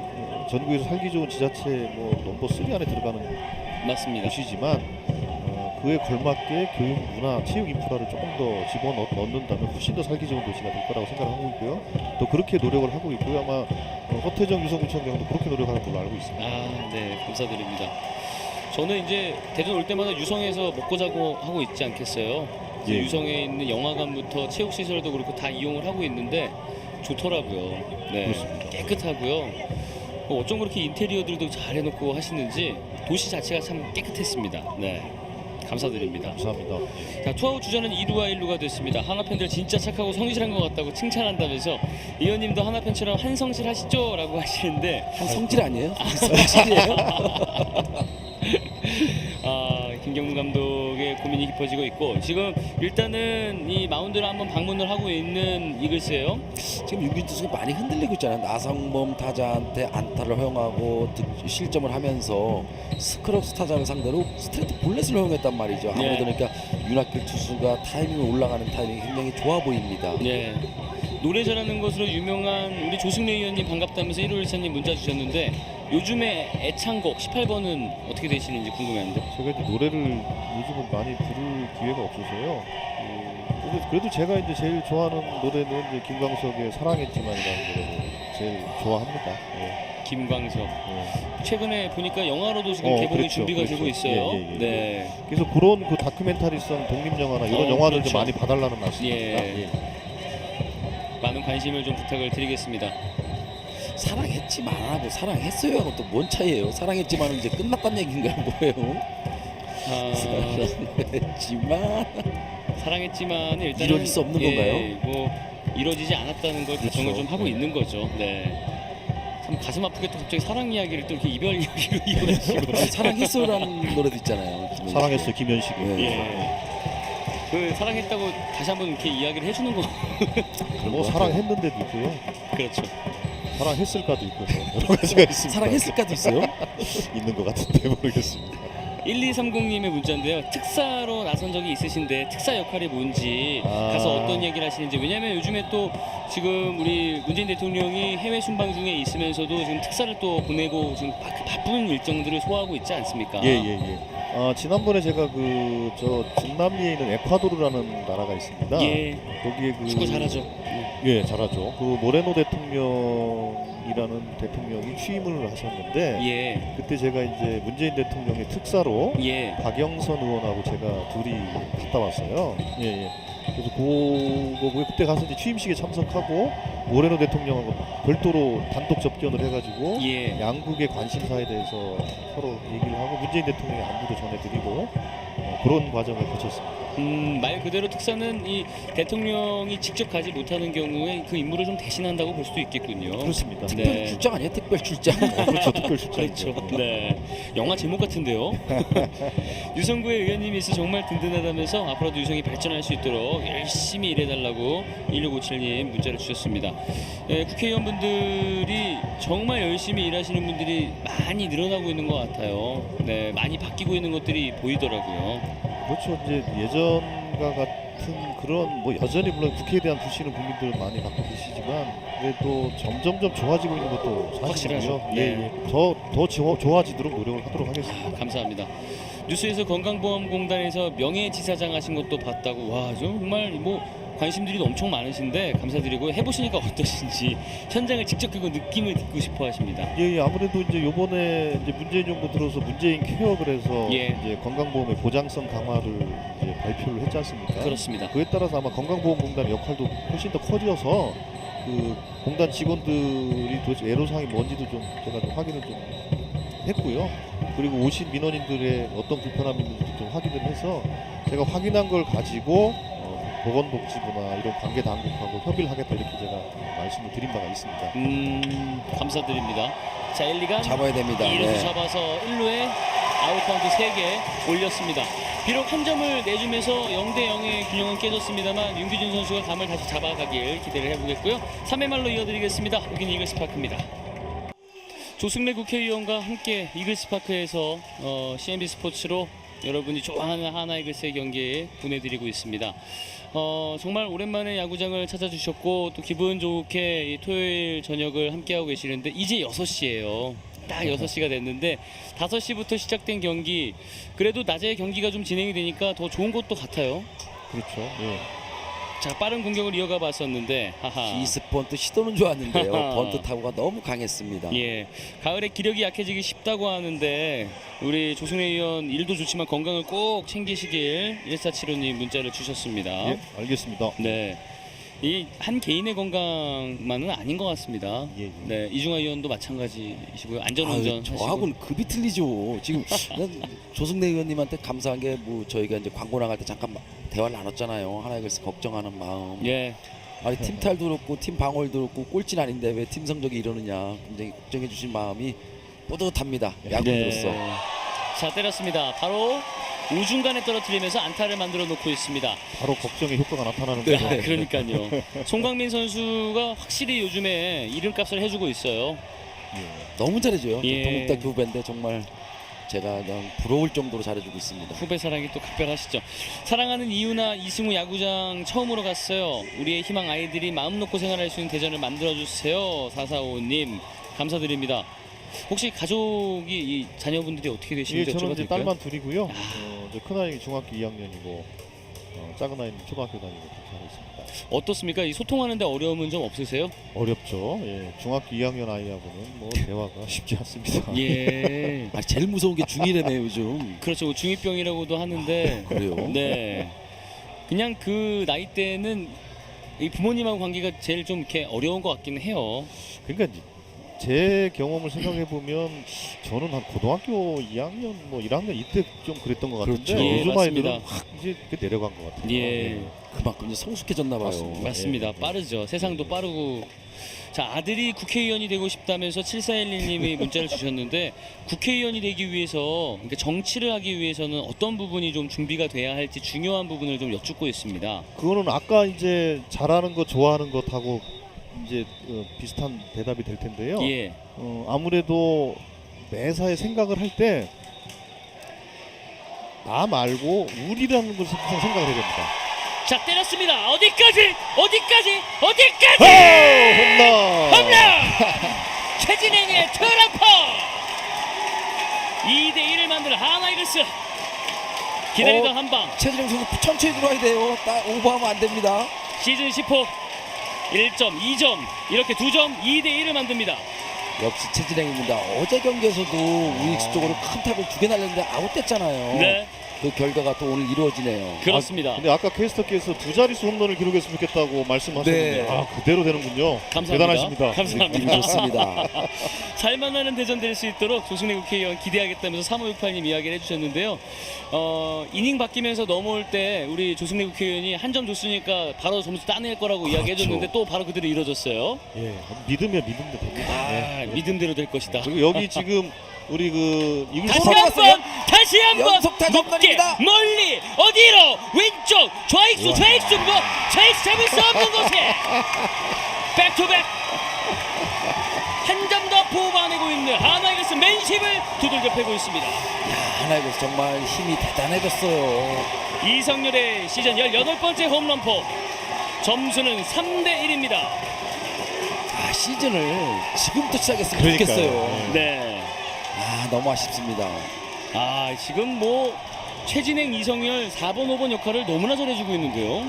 전국에서 살기 좋은 지자체 뭐 넘버 3 안에 들어가는 맞습니다. 도시지만 그에 걸맞게 교육, 문화, 체육 인프라를 조금 더 집어넣는다면 훨씬 더 살기 좋은 도시가 될 거라고 생각하고 있고요. 또 그렇게 노력을 하고 있고요. 아마 허태정 유성구청장도 그렇게 노력하는 걸로 알고 있습니다. 아, 네, 감사드립니다. 저는 이제 대전 올 때마다 유성에서 먹고 자고 하고 있지 않겠어요. 예. 유성에 있는 영화관부터 체육 시설도 그렇고 다 이용을 하고 있는데 좋더라고요. 네, 그렇습니다. 깨끗하고요. 어쩜 그렇게 인테리어들도 잘 해놓고 하시는지 도시 자체가 참 깨끗했습니다. 네, 감사드립니다. 감사합니다. 자, 투아웃 주자는 2루와 1루가 됐습니다. 하나 팬들 진짜 착하고 성실한 것 같다고 칭찬한다면서 의원님도 하나 팬처럼 한성실 하시죠? 라고 하시는데 한 성질 아니에요? 성질이에요? 김경문 감독의 고민이 깊어지고 있고 지금 일단은 이 마운드를 한번 방문을 하고 있는 이글스예요. 지금 윤균 투수가 많이 흔들리고 있잖아요. 나성범 타자한테 안타를 허용하고 실점을 하면서 스크럽스 타자를 상대로 스트레이트 볼넷을 허용했단 말이죠. 아무래도 그러니까 윤학길 투수가 타이밍이 올라가는 타이밍이 굉장히 좋아 보입니다. 네. 노래 잘하는 것으로 유명한 우리 조승래 의원님 반갑다면서 1호1사님 문자 주셨는데 요즘에 애창곡 18번은 어떻게 되시는지 궁금한데. 제가 이제 노래를 요즘은 많이 부를 기회가 없어서요. 그래도 제가 이제 제일 좋아하는 노래는 이제 김광석의 사랑했지만이라는 노래를 제일 좋아합니다. 예. 김광석. 예. 최근에 보니까 영화로도 지금 개봉이 그렇죠, 준비가 그렇죠. 되고 있어요. 예, 예, 예. 네. 그래서 그런 그 다큐멘터리성 독립 영화나 이런 영화들 그렇죠. 좀 많이 봐달라는 말씀입니다. 예. 예. 많은 관심을 좀 부탁을 드리겠습니다. 사랑했지만 하고 사랑했어요 하고 또 뭔 차이예요? 사랑했지만은 이제 끝났단 얘기인가요? 뭐예요? 사랑했지만 사랑했지만 일단 이루어질 수 없는 건가요? 뭐 이루어지지 않았다는 걸 그렇죠. 가정을 좀 하고 네. 있는 거죠. 네. 참 가슴 아프게 또 갑자기 사랑 이야기를 또 이렇게 이별 이야기로 이어가지고 사랑했어라는 노래도 있잖아요. 사랑했어요 김현식이. 예. 예. 그 사랑했다고 다시 한번 이렇게 이야기를 해주는 거. 뭐 사랑했는데도 있고요. 그렇죠. 사랑했을까도 있고 여러 가지가 있습니다. 사랑했을까도 있어요? 있는 것 같은데 모르겠습니다. 1230님의 문자인데요. 특사로 나선 적이 있으신데 특사 역할이 뭔지 아. 가서 어떤 얘기를 하시는지. 왜냐하면 요즘에 또 지금 우리 문재인 대통령이 해외 순방 중에 있으면서도 지금 특사를 또 보내고 지금 바쁜 일정들을 소화하고 있지 않습니까? 예예예. 지난번에 제가 저 중남미에 있는 에콰도르라는 나라가 있습니다. 예. 거기에 축구 잘하죠. 예, 잘하죠. 그 모레노 대통령이라는 대통령이 취임을 하셨는데 예. 그때 제가 이제 문재인 대통령의 특사로 예. 박영선 의원하고 제가 둘이 갔다 왔어요. 예, 예. 그래서 그거 그때 가서 이제 취임식에 참석하고 모레노 대통령하고 별도로 단독 접견을 해가지고 예. 양국의 관심사에 대해서 서로 얘기를 하고 문재인 대통령의 안부도 전해드리고 그런 과정을 거쳤습니다. 말 그대로 특사는 이 대통령이 직접 가지 못하는 경우에 그 임무를 좀 대신한다고 볼 수도 있겠군요. 그렇습니다. 네. 특별 출장 아니에요? 특별 출장. 그렇죠. 특별 출장이죠. 그렇죠. 네. 영화 제목 같은데요. 유성구의 의원님이 있어 정말 든든하다면서 앞으로도 유성이 발전할 수 있도록 열심히 일해달라고 1657님 문자를 주셨습니다. 예, 국회의원분들이 정말 열심히 일하시는 분들이 많이 늘어나고 있는 것 같아요. 네, 많이 바뀌고 있는 것들이 보이더라고요. 그렇죠. 이제 예전과 같은 그런 뭐 여전히 물론 국회에 대한 불신은 국민들 많이 갖고 계시지만 그래도 점점점 좋아지고 있는 것도 사실이고요. 확실하죠. 예, 네. 예. 더 좋아지도록 노력을 하도록 하겠습니다. 감사합니다. 뉴스에서 건강보험공단에서 명예지사장 하신 것도 봤다고. 와, 정말 뭐 관심들이 엄청 많으신데 감사드리고 해보시니까 어떠신지 현장을 직접 그 느낌을 듣고 싶어 하십니다. 예, 예, 아무래도 이제 요번에 이제 문재인 정부 들어서 문재인 케어를 해서 예. 이제 건강보험의 보장성 강화를 이제 발표를 했지 않습니까? 그렇습니다. 그에 따라서 아마 건강보험공단의 역할도 훨씬 더 커져서 그 공단 직원들이 도대체 애로사항이 뭔지도 좀 제가 좀 확인을 좀 했고요. 그리고 오신 민원인들의 어떤 불편함이 있는지도 좀 확인을 해서 제가 확인한 걸 가지고 보건복지부나 이런 관계 당국하고 협의를 하겠다 이렇게 제가 말씀을 드린 바가 있습니다. 감사드립니다. 자, 1리간 잡아야 됩니다. 2루수 네. 잡아서 1루에 아웃카운트 3개 올렸습니다. 비록 한 점을 내주면서 0대0의 균형은 깨졌습니다만 윤규진 선수가 감을 다시 잡아가길 기대를 해보겠고요. 3회 말로 이어드리겠습니다. 여기는 이글스파크입니다. 조승래 국회의원과 함께 이글스파크에서 CNB 스포츠로 여러분이 좋아하는 하나이글스의 경기에 보내드리고 있습니다. 정말 오랜만에 야구장을 찾아주셨고 또 기분 좋게 이 토요일 저녁을 함께하고 계시는데 이제 6시예요. 딱 6시가 됐는데 5시부터 시작된 경기, 그래도 낮에 경기가 좀 진행이 되니까 더 좋은 것도 같아요. 그렇죠. 예. 자, 빠른 공격을 이어가 봤었는데 하하. 히스번트 시도는 좋았는데요. 번트 타구가 너무 강했습니다. 예, 가을에 기력이 약해지기 쉽다고 하는데 우리 조승래 의원 일도 좋지만 건강을 꼭 챙기시길 1475님 문자를 주셨습니다. 예, 알겠습니다. 네, 이 한 개인의 건강만은 아닌 것 같습니다. 예, 예. 네, 이중화 의원도 마찬가지시고요. 안전운전 아유, 하시고. 저하고는 급이 틀리죠. 지금 조승래 의원님한테 감사한 게 뭐 저희가 이제 광고 나갈 때 잠깐 대화를 나눴잖아요. 하나이글스 걱정하는 마음. 예, 아니 팀 탈도 그렇고 팀 방어도 그렇고 꼴찌는 아닌데 왜 팀 성적이 이러느냐 굉장히 걱정해 주신 마음이 뿌듯합니다. 야구인으로서. 네. 자, 때렸습니다. 바로 우중간에 떨어뜨리면서 안타를 만들어 놓고 있습니다. 바로 걱정의 효과가 나타나는 네. 거죠. 그러니까요. 송광민 선수가 확실히 요즘에 이름값을 해주고 있어요. 예. 너무 잘해줘요. 예. 동국대학교 후배인데 정말 제가 그냥 부러울 정도로 잘해주고 있습니다. 후배 사랑이 또 각별하시죠. 사랑하는 이유나 이승우 야구장 처음으로 갔어요. 우리의 희망 아이들이 마음 놓고 생활할 수 있는 대전을 만들어주세요. 4455님 감사드립니다. 혹시 가족이 이 자녀분들이 어떻게 예, 되시는지 저는 여쭤봐도 이제 될까요? 딸만 둘이고요. 이제 큰 아이 중학교 2학년이고 작은 아이는 초등학교 다니고 그렇게 하고 있습니다. 어떻습니까? 이 소통하는데 어려움은 좀 없으세요? 어렵죠. 예, 중학교 2학년 아이하고는 뭐 대화가 쉽지 않습니다. 예. 아, 제일 무서운 게 중1이라며 요즘. 그렇죠. 중2병이라고도 하는데 그래요? 네. 그냥 그 나이 때는 이 부모님하고 관계가 제일 좀 이렇게 어려운 것 같기는 해요. 그러니까 이제 제 경험을 생각해 보면 저는 한 고등학교 2학년 뭐 1학년 이때 좀 그랬던 것 같은데 그렇죠. 예, 요즘 맞습니다. 아이들은 확 이제 내려간 것 같아요. 예. 그만큼 이제 성숙해졌나 봐요. 맞습니다. 예. 빠르죠. 세상도 빠르고. 자, 아들이 국회의원이 되고 싶다면서 7411님이 문자를 주셨는데 국회의원이 되기 위해서, 그러니까 정치를 하기 위해서는 어떤 부분이 좀 준비가 돼야 할지 중요한 부분을 좀 여쭙고 있습니다. 그거는 아까 이제 잘하는 것 좋아하는 것하고 이제 비슷한 대답이 될 텐데요. 예. 아무래도 매사에 생각을 할 때 나 말고 우리라는 것을 항상 생각을 해야 됩니다. 자, 때렸습니다. 어디까지? 어디까지? 홈런! 홈런! 최진행의 트럼퍼! 2대1을 만든 하나이글스. 기다리던 한 방. 최진영 선수 천천히 들어와야 돼요. 딱 오버하면 안 됩니다. 시즌 10호 1점, 2점, 이렇게 2점, 2대1을 만듭니다. 역시 최진행입니다. 어제 경기에서도 우익수 쪽으로 큰 타구를 2개 날렸는데 아웃됐잖아요. 네. 그 결과가 또 오늘 이루어지네요. 그렇습니다. 근데 아까 캐스터께서 두 자릿수 홈런을 기록했으면 좋겠다고 말씀하셨는데 네. 아 그대로 되는군요. 감사합니다. 대단하십니다. 감사합니다. 기분 좋습니다. 잘 만나는 대전 될 수 있도록 조승래 국회의원 기대하겠다면서 3568님 이야기를 해주셨는데요. 이닝 바뀌면서 넘어올 때 우리 조승래 국회의원이 한 점 줬으니까 바로 점수 따낼 거라고 그렇죠. 이야기해줬는데 또 바로 그대로 이루어졌어요. 예, 믿으면 됩니다. 아, 네. 믿음대로 될 것이다. 그리고 여기 지금 우리 그 이글 다시 들어갔어요. 한번 연속 타점 높게 홈런입니다. 멀리 어디로 왼쪽 좌익수 좌익수 잡을 수 없는 곳에 백투백 한 점 더 뽑아내고 있는 하나이글스 맨십을 두들겨 패고 있습니다. 하나이글스 정말 힘이 대단해졌어요. 이성열의 시즌 18번째 홈런포, 점수는 3대1입니다. 아, 시즌을 지금부터 시작했으면 그러니까요. 좋겠어요. 네. 아, 너무 아쉽습니다. 아, 지금 뭐 최진행, 이성열 4번, 5번 역할을 너무나 잘해주고 있는데요.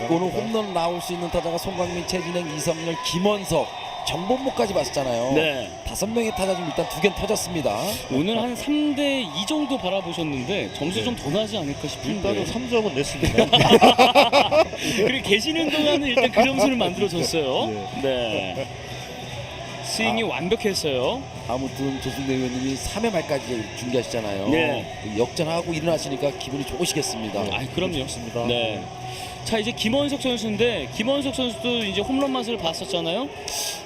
오늘 홈런 나올 수 있는 타자가 송강민, 최진행, 이성열, 김원석, 정범모까지 봤잖아요. 네. 5명의 타자 중 일단 2개는 터졌습니다. 오늘 한 3대2 정도 바라보셨는데 점수 좀 더 나지 않을까 싶은데. 일단은 3점은 냈습니다. 그리고 계시는 동안은 일단 그 점수를 만들어줬어요. 네. 스윙이 완벽했어요. 아무튼 조승대 의원님이 3회 말까지 중계하시잖아요. 네. 역전하고 일어나시니까 기분이 좋으시겠습니다. 아, 그럼요. 좋습니다. 네. 자, 이제 김원석 선수인데 김원석 선수도 이제 홈런 맛을 봤었잖아요.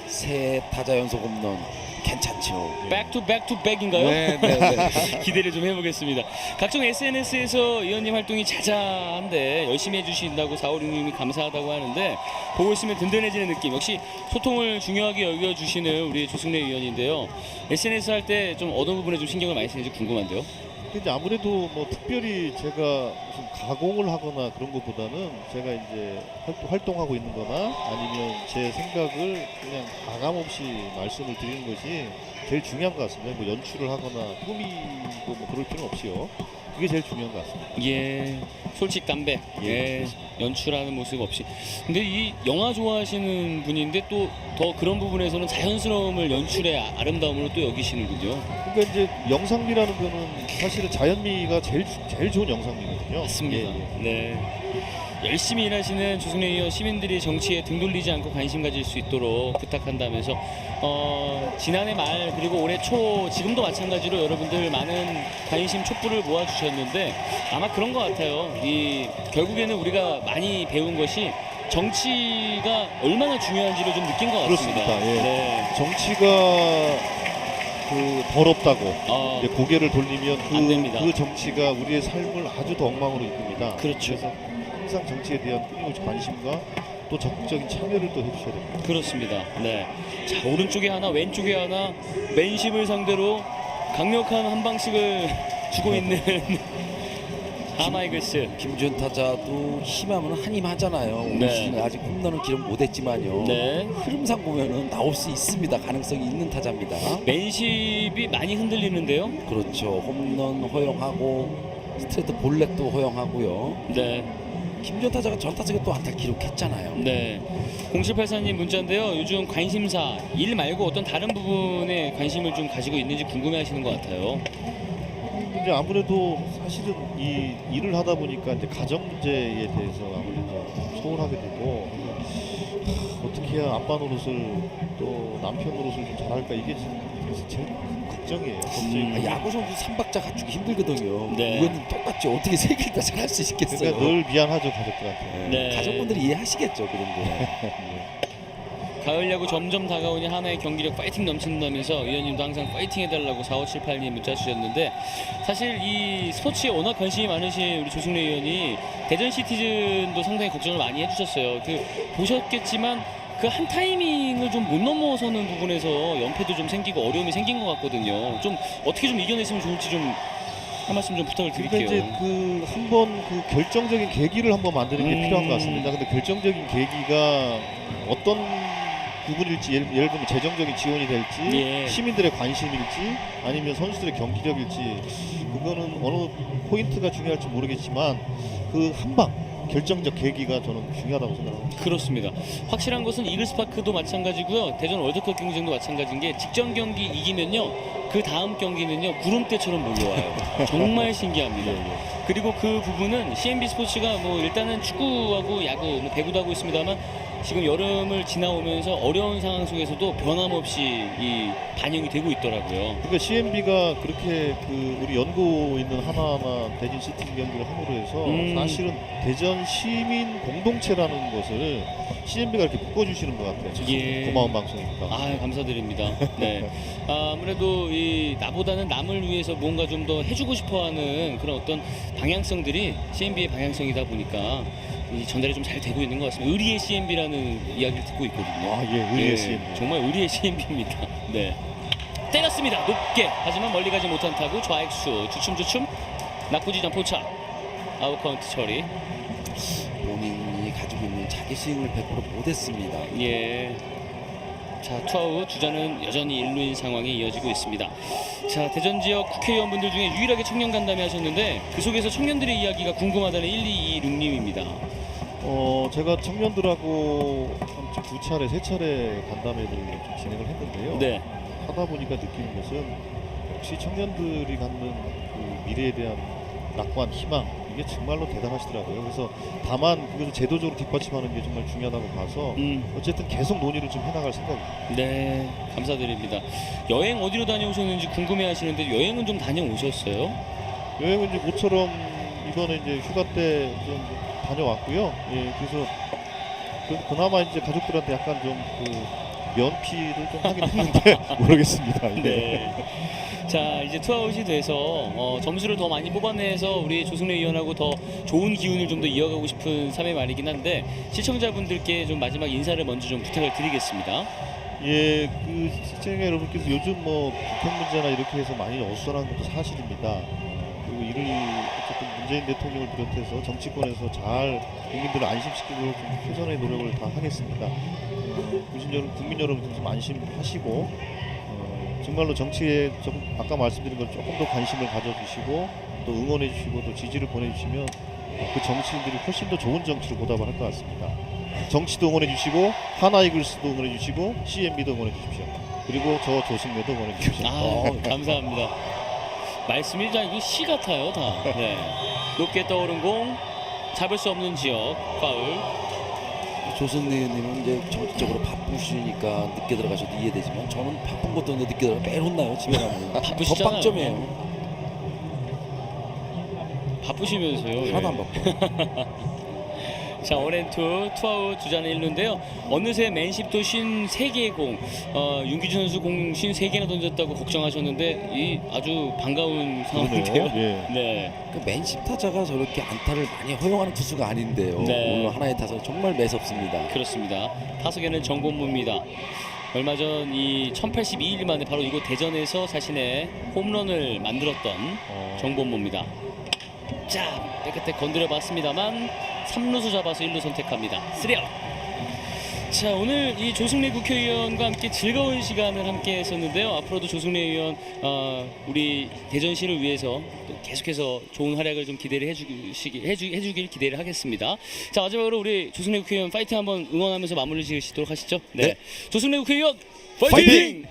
세 타자 연속 홈런 괜찮죠. 백투백투백인가요? 네, 네, 네. 기대를 좀 해보겠습니다. 각종 SNS에서 의원님 활동이 자자한데 열심히 해주신다고 4566님이 감사하다고 하는데 보고 있으면 든든해지는 느낌. 역시 소통을 중요하게 여겨주시는 우리 조승래 의원인데요. SNS 할 때 좀 어느 부분에 좀 신경을 많이 쓰는지 궁금한데요. 근데 아무래도 뭐 특별히 제가 무슨 가공을 하거나 그런 것보다는 제가 이제 활동하고 있는 거나 아니면 제 생각을 그냥 가감 없이 말씀을 드리는 것이 제일 중요한 것 같습니다. 뭐 연출을 하거나 꾸미고 뭐 그럴 필요는 없이요. 그게 제일 중요한 것 같습니다. 예, 솔직 담백. 예, 연출하는 모습 없이. 근데 이 영화 좋아하시는 분인데 또 더 그런 부분에서는 자연스러움을 연출의 아름다움으로 또 여기시는군요. 그러니까 이제 영상미라는 거는 사실은 자연미가 제일 좋은 영상미거든요. 맞습니다. 예, 예. 네. 열심히 일하시는 조승래 의원, 시민들이 정치에 등 돌리지 않고 관심 가질 수 있도록 부탁한다면서 지난해 말 그리고 올해 초 지금도 마찬가지로 여러분들 많은 관심 촛불을 모아주셨는데 아마 그런 것 같아요. 이 결국에는 우리가 많이 배운 것이 정치가 얼마나 중요한지를 좀 느낀 것 같습니다. 그렇습니다. 예. 네. 정치가 그 더럽다고 이제 고개를 돌리면 안 됩니다. 그 정치가 우리의 삶을 아주 더 엉망으로 이끕니다. 그렇죠. 그래서 항상 정치에 대한 끊임없이 관심과 또 적극적인 참여를 또 해주셔야 됩니다. 그렇습니다. 네. 자, 오른쪽에 하나, 왼쪽에 하나, 맨십을 상대로 강력한 한 방씩을 주고 있는 하나이글스. 김준 타자도 힘하면 한힘 하잖아요. 네. 오늘 시즌 아직 홈런은 기록 못했지만요. 네. 흐름상 보면은 나올 수 있습니다. 가능성이 있는 타자입니다. 맨십이 많이 흔들리는데요. 그렇죠. 홈런 허용하고 스트레이트 볼넷도 허용하고요. 네. 김준 타자가 전 타석에 또 안타 기록했잖아요. 네. 0784님 문자인데요. 요즘 관심사 일 말고 어떤 다른 부분에 관심을 좀 가지고 있는지 궁금해하시는 것 같아요. 이제 아무래도 사실은 이 일을 하다 보니까 이제 가정 문제에 대해서 아무래도 소홀하게 되고 어떻게 해야 아빠 노릇을 또 남편 노릇을 좀 잘할까 이게 그래서 제일 큰 걱정이에요. 걱정이. 야구 선수 3박자 갖추기 힘들거든요. 네. 의원님 똑같죠. 어떻게 세 개를 다 잘할 수 있겠어요. 그러니까 늘 미안하죠 가족들한테. 네. 가족분들이 이해하시겠죠. 그런 거. 가을 야구 점점 다가오니 하나의 경기력 파이팅 넘친다면서 의원님도 항상 파이팅 해달라고 4578님 문자 주셨는데 사실 이 스포츠에 워낙 관심이 많으신 우리 조승래 의원이 대전 시티즌도 상당히 걱정을 많이 해주셨어요. 보셨겠지만 그 한 타이밍을 좀 못 넘어서는 부분에서 연패도 좀 생기고 어려움이 생긴 것 같거든요. 좀 어떻게 좀 이겨냈으면 좋을지 좀 한 말씀 좀 부탁을 그러니까 드릴게요. 이제 그 한번 그 결정적인 계기를 한번 만드는 게 필요한 것 같습니다. 근데 결정적인 계기가 어떤 부분일지 예를 들면 재정적인 지원이 될지 예. 시민들의 관심일지 아니면 선수들의 경기력일지 그거는 어느 포인트가 중요할지 모르겠지만 그 한 방 결정적 계기가 저는 중요하다고 생각합니다. 그렇습니다. 확실한 것은 이글스파크도 마찬가지고요. 대전 월드컵 경쟁도 마찬가지인 게 직전 경기 이기면요. 그 다음 경기는요. 구름대처럼 몰려와요. 정말 신기합니다. 그리고 그 부분은 CNB 스포츠가 뭐 일단은 축구하고 야구, 뭐 배구도 하고 있습니다만 지금 여름을 지나오면서 어려운 상황 속에서도 변함없이 이 반영이 되고 있더라고요. 그러니까 CNB가 그렇게 그 우리 연고 있는 하나하나 대전 시티 경기를 함으로 해서 사실은 대전 시민 공동체라는 것을 CNB가 이렇게 묶어주시는 것 같아요. 예. 고마운 방송이니까. 아, 감사드립니다. 네. 아무래도 이 나보다는 남을 위해서 뭔가 좀 더 해주고 싶어하는 그런 어떤 방향성들이 CNB의 방향성이다 보니까 이 전달이 좀 잘 되고 있는 것 같습니다. 의리의 CNB라는 이야기를 듣고 있거든요. 아, 예, 의리의 CNB. 정말 의리의 CNB입니다. 네. 때렸습니다. 높게. 하지만 멀리 가지 못한 타구 좌익수 주춤주춤 낙구지점 포착. 아웃 카운트 처리. 본인이 가지고 있는 자기 스윙을 100% 못했습니다. 예. 자, 투아웃 주자는 여전히 1루인 상황이 이어지고 있습니다. 자, 대전 지역 국회의원분들 중에 유일하게 청년 간담회 하셨는데 그 속에서 청년들의 이야기가 궁금하다는 1226님입니다. 제가 청년들하고 한 2차례, 3차례 간담회를 좀 진행을 했는데요. 네. 하다 보니까 느끼는 것은 역시 청년들이 갖는 그 미래에 대한 낙관, 희망 이게 정말로 대단하시더라고요. 그래서 다만 그것을 제도적으로 뒷받침하는 게 정말 중요하다고 봐서 어쨌든 계속 논의를 좀 해나갈 생각입니다. 네, 감사드립니다. 여행 어디로 다녀오셨는지 궁금해하시는데 여행은 좀 다녀오셨어요? 여행은 이제 모처럼 이번에 이제 휴가 때 좀 다녀왔고요. 예, 그래서 그나마 이제 가족들한테 약간 좀 그 면피를 좀 하긴 했는데 모르겠습니다. 예. 네. 자, 이제 투아웃이 돼서 점수를 더 많이 뽑아내서 우리 조승래 위원하고 더 좋은 기운을 좀 더 이어가고 싶은 3회 말이긴 한데 시청자분들께 좀 마지막 인사를 먼저 좀 부탁을 드리겠습니다. 예, 그 시청자 여러분께서 요즘 뭐 북한 문제나 이렇게 해서 많이 어수선한 것도 사실입니다. 그리고 이를 어쨌든 문재인 대통령을 비롯해서 정치권에서 잘 국민들을 안심시키고 좀 최선의 노력을 다 하겠습니다. 국민 여러분 좀 안심하시고 정말로 정치에 좀 아까 말씀드린 걸 조금 더 관심을 가져주시고 또 응원해주시고 또 지지를 보내주시면 그 정치인들이 훨씬 더 좋은 정치로 보답을 할 것 같습니다. 정치도 응원해주시고 하나이글스도 응원해주시고 CNB도 응원해주십시오. 그리고 저 조승래도 응원해주십시오. 감사합니다. 말씀이 다 이거 시 같아요, 다. 네. 높게 떠오른 공, 잡을 수 없는 지역, 파울. 조승래 의원님은 이제 정치적으로 바쁘시니까 늦게 들어가셔도 이해되지만 저는 바쁜 것도 늦게 들어가 매일 혼나요. 집에 가면. 바쁘시잖아요. 법방점이에요. 바쁘시면서요. 하나도 예. 안 바빠요. 자, 원앤투 투아웃 주자는 1루인데요. 어느새 맨십도 53개의 공, 윤기준 선수 공 53개나 던졌다고 걱정하셨는데 이 아주 반가운 상황인데요. 예. 네. 그 맨십 타자가 저렇게 안타를 많이 허용하는 투수가 아닌데요. 네. 오늘 하나의 타자 정말 매섭습니다. 그렇습니다. 타석에는 정본무입니다. 얼마 전 이 1082일 만에 바로 이곳 대전에서 자신의 홈런을 만들었던 정본무입니다. 자, 깨끗하게 건드려 봤습니다만 3루수 잡아서 1루 선택합니다. 3아웃. 자, 오늘 이 조승래 국회의원과 함께 즐거운 시간을 함께 했었는데요. 앞으로도 조승래 의원 우리 대전시를 위해서 또 계속해서 좋은 활약을 좀 기대를 해주길 기대를 하겠습니다. 자, 마지막으로 우리 조승래 국회의원 파이팅 한번 응원하면서 마무리 지으시도록 하시죠. 네. 네. 조승래 국회의원 파이팅!